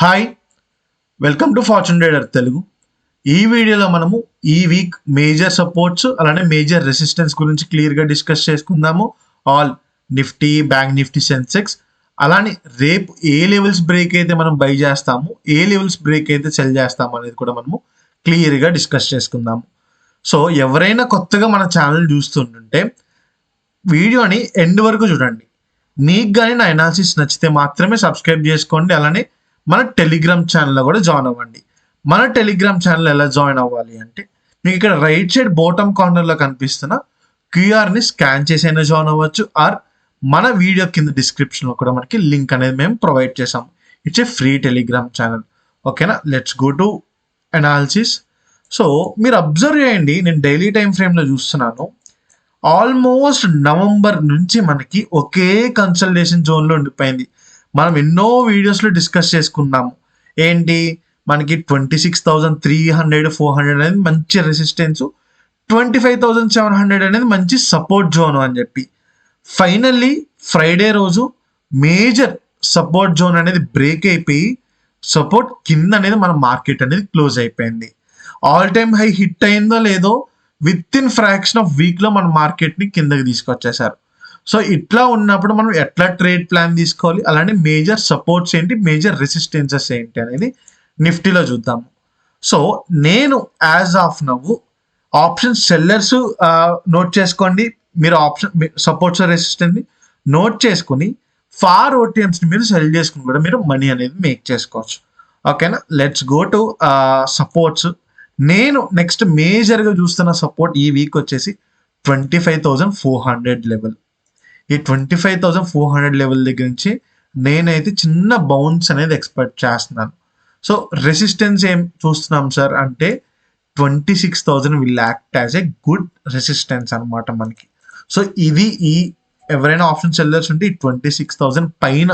Hi, welcome to fortune trader Telugu. ఈ వీడియోలో మనము ఈ వీక్ మేజర్ సపోర్ట్స్ అలానే మేజర్ రెసిస్టెన్స్ గురించి క్లియర్గా డిస్కస్ చేసుకుందాము. All Nifty, bank Nifty, Sensex. అలానే రేపు ఏ లెవెల్స్ బ్రేక్ అయితే మనం బై చేస్తాము, ఏ లెవెల్స్ బ్రేక్ అయితే సెల్ చేస్తాము అనేది కూడా మనము క్లియర్గా డిస్కస్ చేసుకుందాము. సో ఎవరైనా కొత్తగా మన ఛానల్ చూస్తుంటే వీడియోని ఎండ్ వరకు చూడండి. మీకు కానీ నా అనాలిసిస్ నచ్చితే మాత్రమే సబ్స్క్రైబ్ చేసుకోండి. అలానే మన టెలిగ్రామ్ ఛానల్లో కూడా జాయిన్ అవ్వండి. మన టెలిగ్రామ్ ఛానల్ ఎలా జాయిన్ అవ్వాలి అంటే మీకు ఇక్కడ రైట్ సైడ్ బాటమ్ కార్నర్లో కనిపిస్తున్న క్యూఆర్ని స్కాన్ చేసి అయినా జాయిన్ అవ్వచ్చు. ఆర్ మన వీడియో కింద డిస్క్రిప్షన్లో కూడా మనకి లింక్ అనేది మేము ప్రొవైడ్ చేసాం. It's a free Telegram channel. ఓకేనా, let's go to analysis. So మీరు అబ్జర్వ్ చేయండి, నేను డైలీ టైం ఫ్రేమ్లో చూస్తున్నాను. ఆల్మోస్ట్ నవంబర్ నుంచి మనకి ఒకే కన్సల్టేషన్ జోన్లో ఉండిపోయింది. మనం ఎన్నో వీడియోస్లో డిస్కస్ చేసుకున్నాము. ఏంటి, మనకి 26,300 400 అనేది మంచి రెసిస్టెన్స్, 25,700 అనేది మంచి సపోర్ట్ జోన్ అని చెప్పి ఫైనల్లీ ఫ్రైడే రోజు మేజర్ సపోర్ట్ జోన్ అనేది బ్రేక్ అయిపోయి సపోర్ట్ కింద అనేది మన మార్కెట్ అనేది క్లోజ్ అయిపోయింది. ఆల్ టైమ్ హై హిట్ అయిందో లేదో విత్ ఇన్ ఫ్రాక్షన్ ఆఫ్ వీక్లో మన మార్కెట్ని కిందకి తీసుకొచ్చేసారు. సో ఇట్లా ఉన్నప్పుడు మనం ఎట్లా ట్రేడ్ ప్లాన్ తీసుకోవాలి, అలానే మేజర్ సపోర్ట్స్ ఏంటి, మేజర్ రెసిస్టెన్సెస్ ఏంటి అనేది నిఫ్టీలో చూద్దాము. సో నేను యాజ్ ఆఫ్ నవ్వు ఆప్షన్ సెల్లర్స్ నోట్ చేసుకోండి. మీరు ఆప్షన్ సపోర్ట్స్ రెసిస్టెన్స్ని నోట్ చేసుకుని ఫార్ ఓటీఎంస్ని మీరు సెల్ చేసుకుని కూడా మీరు మనీ అనేది మేక్ చేసుకోవచ్చు. ఓకేనా, లెట్స్ గో టు సపోర్ట్స్. నేను నెక్స్ట్ మేజర్గా చూస్తున్న సపోర్ట్ ఈ వీక్ వచ్చేసి 25,400 లెవెల్. ఈ 25,400 లెవెల్ దగ్గర నుంచి నేనైతే చిన్న బౌన్స్ అనేది ఎక్స్పెక్ట్ చేస్తున్నాను. సో రెసిస్టెన్స్ ఏం చూస్తున్నాం సార్ అంటే 26,000 will act as a good resistance అనమాట మనకి. సో ఇది ఈ ఎవరైనా ఆప్షన్ సెల్లర్స్ ఉంటే ఈ 26,000 పైన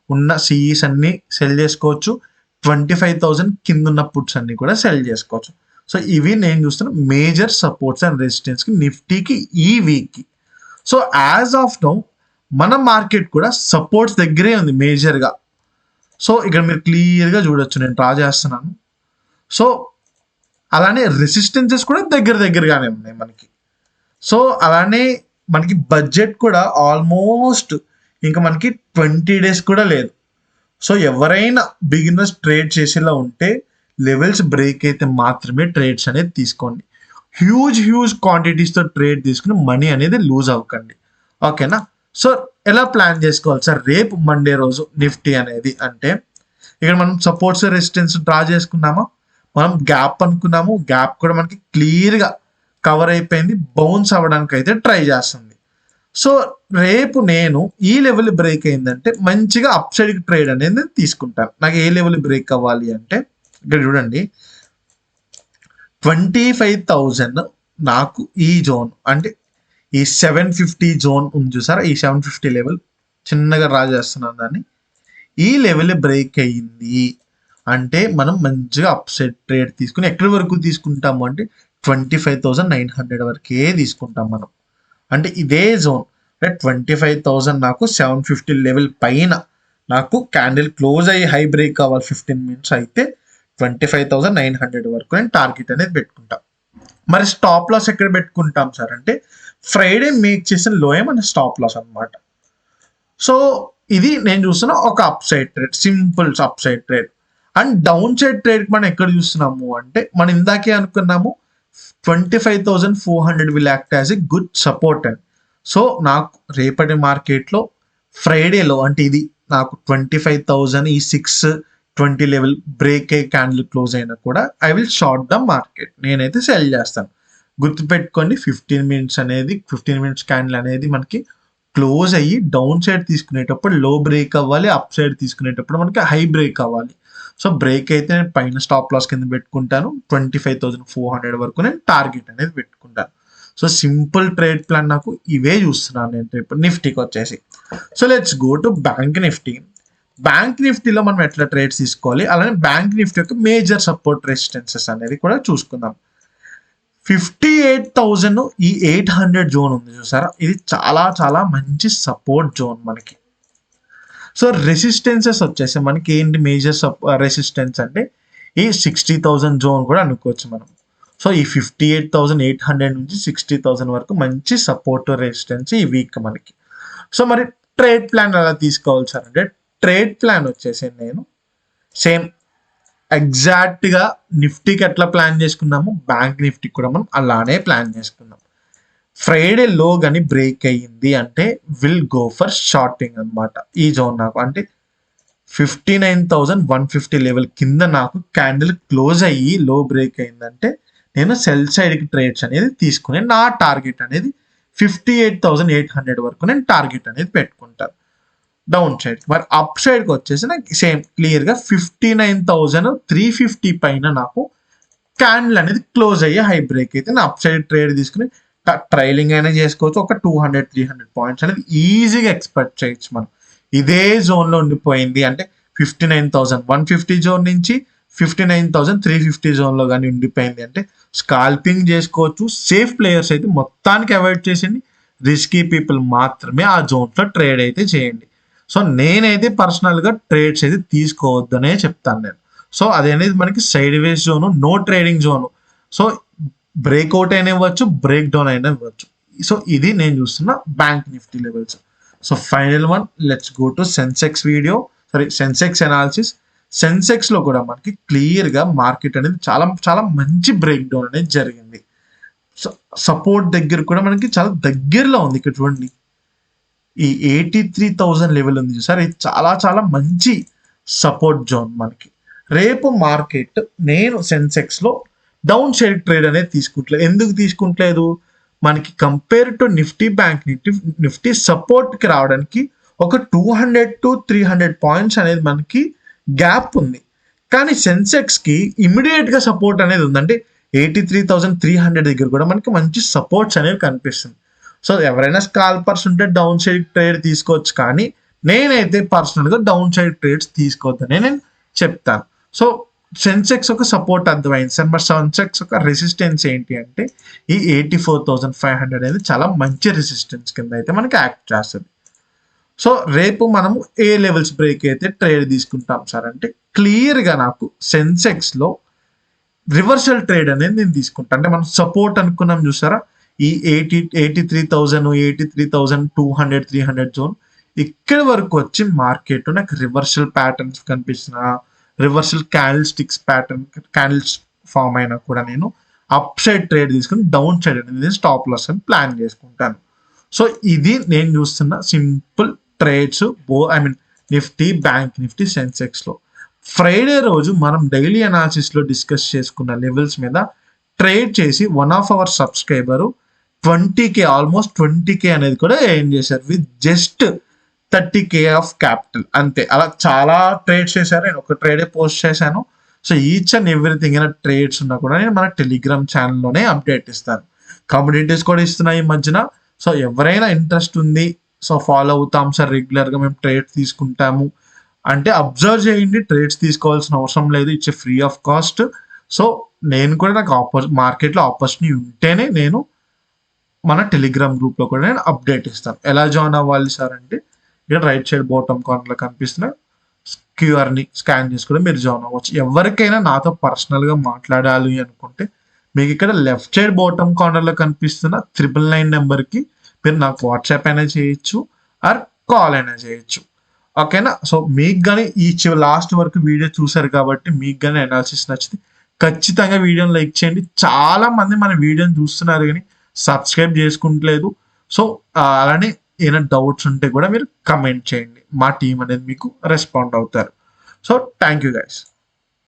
ఉన్న సిఈస్ అన్ని సెల్ చేసుకోవచ్చు, 25,000 కింద ఉన్న పుట్స్ అన్ని కూడా సెల్ చేసుకోవచ్చు. సో ఇవి నేను చూస్తున్న మేజర్ సపోర్ట్స్ అండ్ రెసిస్టెన్స్కి నిఫ్టీకి ఈ వీక్కి. సో యాజ్ ఆఫ్ నౌ మన మార్కెట్ కూడా సపోర్ట్స్ దగ్గరే ఉంది మేజర్గా. సో ఇక్కడ మీరు క్లియర్గా చూడొచ్చు, నేను డ్రా చేస్తున్నాను. సో అలానే రెసిస్టెన్సెస్ కూడా దగ్గరగానే ఉన్నాయి మనకి. సో అలానే మనకి బడ్జెట్ కూడా ఆల్మోస్ట్ ఇంకా మనకి 20 days కూడా లేదు. సో ఎవరైనా బిగినర్స్ ట్రేడ్ చేసేలా ఉంటే లెవెల్స్ బ్రేక్ అయితే మాత్రమే ట్రేడ్స్ అనేది తీసుకోండి. హ్యూజ్ క్వాంటిటీస్తో ట్రేడ్ తీసుకుని మనీ అనేది లూజ్ అవ్వకండి. ఓకేనా. సో ఎలా ప్లాన్ చేసుకోవాలి సార్ రేపు మండే రోజు నిఫ్టీ అనేది అంటే ఇక్కడ మనం సపోర్ట్స్ రెసిస్టెన్స్ డ్రా చేసుకున్నామా, మనం గ్యాప్ అనుకున్నాము, గ్యాప్ కూడా మనకి క్లియర్గా కవర్ అయిపోయింది, బౌన్స్ అవ్వడానికి అయితే ట్రై చేస్తుంది. సో రేపు నేను ఈ లెవెల్ బ్రేక్ అయిందంటే మంచిగా అప్ సైడ్ ట్రేడ్ అనేది తీసుకుంటాను. నాకు ఏ లెవెల్ బ్రేక్ అవ్వాలి అంటే ఇక్కడ చూడండి 25,000 నాకు ఈ జోన్ అంటే ఈ 750 జోన్ ఉంది చూసారా, ఈ 750 లెవెల్ చిన్నగా డ్రా చేస్తున్నాను దాన్ని. ఈ లెవెల్ బ్రేక్ అయ్యింది అంటే మనం మంచిగా అప్ సైడ్ ట్రేడ్ తీసుకుని ఎక్కడి వరకు తీసుకుంటాము అంటే 25,900 వరకే తీసుకుంటాం మనం. అంటే ఇదే జోన్ 25,000 నాకు 750 లెవెల్ పైన నాకు క్యాండిల్ క్లోజ్ అయ్యి హై బ్రేక్ కావాలి 15 minutes అయితే 25,900 వరకు నేను టార్గెట్ అనేది పెట్టుకుంటాం. మరి స్టాప్ లాస్ ఎక్కడ పెట్టుకుంటాం సార్ అంటే ఫ్రైడే మేక్ చేసిన లోయే మన స్టాప్ లాస్ అనమాట. సో ఇది నేను చూస్తున్న ఒక up side trade, simple up side trade. And down side trade మనం ఎక్కడ చూస్తున్నాము అంటే మనం ఇందాకే అనుకున్నాము 25,400 will act as a good support అని. సో నాకు రేపటి మార్కెట్లో ఫ్రైడేలో అంటే ఇది నాకు 25,000 ఈ 620 లెవెల్ బ్రేక్ అయ్యి క్యాండిల్ క్లోజ్ అయినా కూడా I will short the market, నేనైతే సెల్ చేస్తాను. గుర్తుపెట్టుకోండి 15 minutes క్యాండిల్ అనేది మనకి క్లోజ్ అయ్యి డౌన్ సైడ్ తీసుకునేటప్పుడు లో బ్రేక్ అవ్వాలి, అప్ సైడ్ తీసుకునేటప్పుడు మనకి హై బ్రేక్ అవ్వాలి. సో బ్రేక్ అయితే నేను పైన స్టాప్ లాస్ కింద పెట్టుకుంటాను, 25,400 వరకు నేను టార్గెట్ అనేది పెట్టుకుంటాను. సో సింపుల్ ట్రేడ్ ప్లాన్ నాకు ఇవే చూస్తున్నాను నేను రేపు నిఫ్టీకి వచ్చేసి. So let's go to bank Nifty. Bank నిఫ్టీలో మనం ఎట్లా ట్రేడ్స్ తీసుకోవాలి, అలానే బ్యాంక్ నిఫ్టీ యొక్క మేజర్ సపోర్ట్ రెసిస్టెన్సెస్ అనేది కూడా చూసుకుందాం. 58,000 ఈ 800 జోన్ ఉంది చూసారా, ఇది చాలా మంచి సపోర్ట్ జోన్ మనకి. సో రెసిస్టెన్సెస్ వచ్చేసి మనకి ఏంటి మేజర్ రెసిస్టెన్స్ అంటే ఈ 60,000 జోన్ కూడా అనుకోవచ్చు మనం. సో ఈ 58,800 నుంచి 60,000 వరకు మంచి సపోర్ట్ రెసిస్టెన్స్ ఈ వీక్ మనకి. సో మరి ట్రేడ్ ప్లాన్ ఎలా తీసుకోవాలి సార్ అంటే, ట్రేడ్ ప్లాన్ వచ్చేసి నేను సేమ్ ఎగ్జాక్ట్గా నిఫ్టీకి ఎట్లా ప్లాన్ చేసుకున్నాము, బ్యాంక్ నిఫ్టీకి కూడా మనం అలానే ప్లాన్ చేసుకున్నాం. ఫ్రైడే లో కానీ బ్రేక్ అయ్యింది అంటే విల్ గో ఫర్ షార్టింగ్ అనమాట. ఈ జోన్ నాకు అంటే 59,150 లెవెల్ కింద నాకు క్యాండిల్ క్లోజ్ అయ్యి లో బ్రేక్ అయిందంటే నేను సెల్ సైడ్కి ట్రేడ్స్ అనేది తీసుకుని నా టార్గెట్ అనేది 58,800 వరకు నేను టార్గెట్ అనేది పెట్టుకుంటాను డౌన్ సైడ్. మరి అప్ సైడ్కి వచ్చేసి నాకు సేమ్ క్లియర్గా 59,350 పైన నాకు క్యాండిల్ అనేది క్లోజ్ అయ్యి హై బ్రేక్ అయితే నా అప్ సైడ్ ట్రేడ్ తీసుకుని ట్రైలింగ్ అయినా చేసుకోవచ్చు. ఒక 200-300 పాయింట్స్ అనేది ఈజీగా ఎక్స్పెక్ట్ చేయొచ్చు మనం. ఇదే జోన్లో ఉండిపోయింది అంటే 59,150 జోన్ నుంచి 59,350 జోన్లో కానీ ఉండిపోయింది అంటే స్కాల్పింగ్ చేసుకోవచ్చు. సేఫ్ ప్లేయర్స్ అయితే మొత్తానికి అవాయిడ్ చేసింది, రిస్కీ పీపుల్ మాత్రమే ఆ జోన్లో ట్రేడ్ అయితే చేయండి. సో నేనైతే పర్సనల్గా ట్రేడ్స్ అయితే తీసుకోవద్దనే చెప్తాను నేను. సో అదనేది మనకి sideways zone, no trading zone. So breakout అయినా ఇవ్వచ్చు, బ్రేక్ డౌన్ అయినా ఇవ్వచ్చు. సో ఇది నేను చూస్తున్న bank Nifty levels. So final one, let's go to Sensex video, Sensex analysis. సెన్సెక్స్లో కూడా మనకి క్లియర్గా మార్కెట్ అనేది చాలా చాలా మంచి బ్రేక్ డౌన్ అనేది జరిగింది. సపోర్ట్ దగ్గర కూడా మనకి చాలా దగ్గరలో ఉంది. ఇక్కడ చూడండి, ఈ 83,000 లెవెల్ ఉంది చూసారు, ఇది చాలా చాలా మంచి సపోర్ట్ జోన్ మనకి. రేపు మార్కెట్ నేను సెన్సెక్స్లో డౌన్ సైడ్ ట్రేడ్ అనేది తీసుకుంటలేదు. ఎందుకు తీసుకుంటలేదు, మనకి compare to Nifty bank Nifty సపోర్ట్కి రావడానికి ఒక 200-300 పాయింట్స్ అనేది మనకి గ్యాప్ ఉంది. కానీ సెన్సెక్స్కి ఇమీడియట్గా సపోర్ట్ అనేది ఉంది. అంటే 83,300 దగ్గర కూడా మనకి మంచి సపోర్ట్స్ అనేవి కనిపిస్తుంది. సో ఎవరైనా స్కాల్పర్స్ ఉంటే డౌన్ సైడ్ ట్రేడ్ తీసుకోవచ్చు, కానీ నేనైతే పర్సనల్గా డౌన్ సైడ్ ట్రేడ్స్ తీసుకోవద్దని నేను చెప్తాను. సో సెన్సెక్స్ ఒక సపోర్ట్ అర్థమైంది సార్. మరి సెన్సెక్స్ ఒక రెసిస్టెన్స్ ఏంటి అంటే ఈ 84,500 అనేది చాలా మంచి రెసిస్టెన్స్ కింద అయితే మనకి యాక్ట్ చేస్తుంది. సో రేపు మనము ఏ లెవెల్స్ బ్రేక్ అయితే ట్రేడ్ తీసుకుంటాం సార్ అంటే, క్లియర్గా నాకు సెన్సెక్స్లో రివర్సల్ ట్రేడ్ అనేది నేను తీసుకుంటాను. అంటే మనం సపోర్ట్ అనుకున్నాం చూసారా, ఈ 83,000, 83,200, 300 జోన్ ఇక్కడి వరకు వచ్చి మార్కెట్ నాకు రివర్సల్ ప్యాటర్న్స్ కనిపిస్తున్న, reversal candlestick pattern candles form అయినా కూడా నేను అప్ సైడ్ ట్రేడ్ తీసుకుని డౌన్ సైడ్ అనేది స్టాప్ లాస్ అని ప్లాన్ చేసుకుంటాను. సో ఇది నేను చూస్తున్న simple trades Nifty, bank Nifty, సెన్సెక్స్లో. ఫ్రైడే రోజు మనం డైలీ అనాలిసిస్లో డిస్కస్ చేసుకున్న లెవెల్స్ మీద ట్రేడ్ చేసి one of our subscriber 20K, almost 20K అనేది కూడా ఎయిన్ చేశారు with just 30K of capital అంతే. అలా చాలా ట్రేడ్స్ చేశారు, నేను ఒక ట్రేడే పోస్ట్ చేశాను. సో ఈచ్ అండ్ ఎవ్రీథింగ్ అయినా ట్రేడ్స్ ఉన్నా కూడా నేను మన టెలిగ్రామ్ ఛానల్లోనే అప్డేట్ ఇస్తాను. కమ్యూనిటీస్ కూడా ఇస్తున్నాయి ఈ మధ్యన. సో ఎవరైనా ఇంట్రెస్ట్ ఉంది, సో ఫాలో అవుతాం సార్ రెగ్యులర్గా, మేము ట్రేడ్స్ తీసుకుంటాము అంటే అబ్జర్వ్ చేయండి. ట్రేడ్స్ తీసుకోవాల్సిన అవసరం లేదు, it's free of cost. So నేను కూడా నాకు మార్కెట్లో ఆపర్చునిటీ ఉంటేనే నేను మన టెలిగ్రామ్ గ్రూప్లో కూడా నేను అప్డేట్ ఇస్తాను. ఎలా జాయిన్ అవ్వాలి సార్ అంటే, ఇక్కడ రైట్ సైడ్ బాటమ్ కార్నర్లో కనిపిస్తున్న క్యూఆర్ని స్కాన్ చేసుకుని మీరు జాయిన్ అవ్వచ్చు. ఎవరికైనా నాతో పర్సనల్గా మాట్లాడాలి అనుకుంటే మీకు ఇక్కడ లెఫ్ట్ సైడ్ బాటమ్ కార్నర్లో కనిపిస్తున్న 999 నెంబర్కి మీరు నాకు వాట్సాప్ అయినా చేయొచ్చు ఆర్ కాల్ అయినా చేయొచ్చు. ఓకేనా. సో మీకు కానీ ఈ లాస్ట్ వరకు వీడియో చూసారు కాబట్టి మీకు కానీ అనాలిసిస్ నచ్చితే ఖచ్చితంగా వీడియోని లైక్ చేయండి. చాలా మంది మన వీడియోని చూస్తున్నారు కానీ సబ్స్క్రైబ్ చేసుకుంటలేదు. సో అలానే ఏమైనా డౌట్స్ ఉంటే కూడా మీరు కమెంట్ చేయండి, మా టీం అనేది మీకు రెస్పాండ్ అవుతారు. So thank you guys.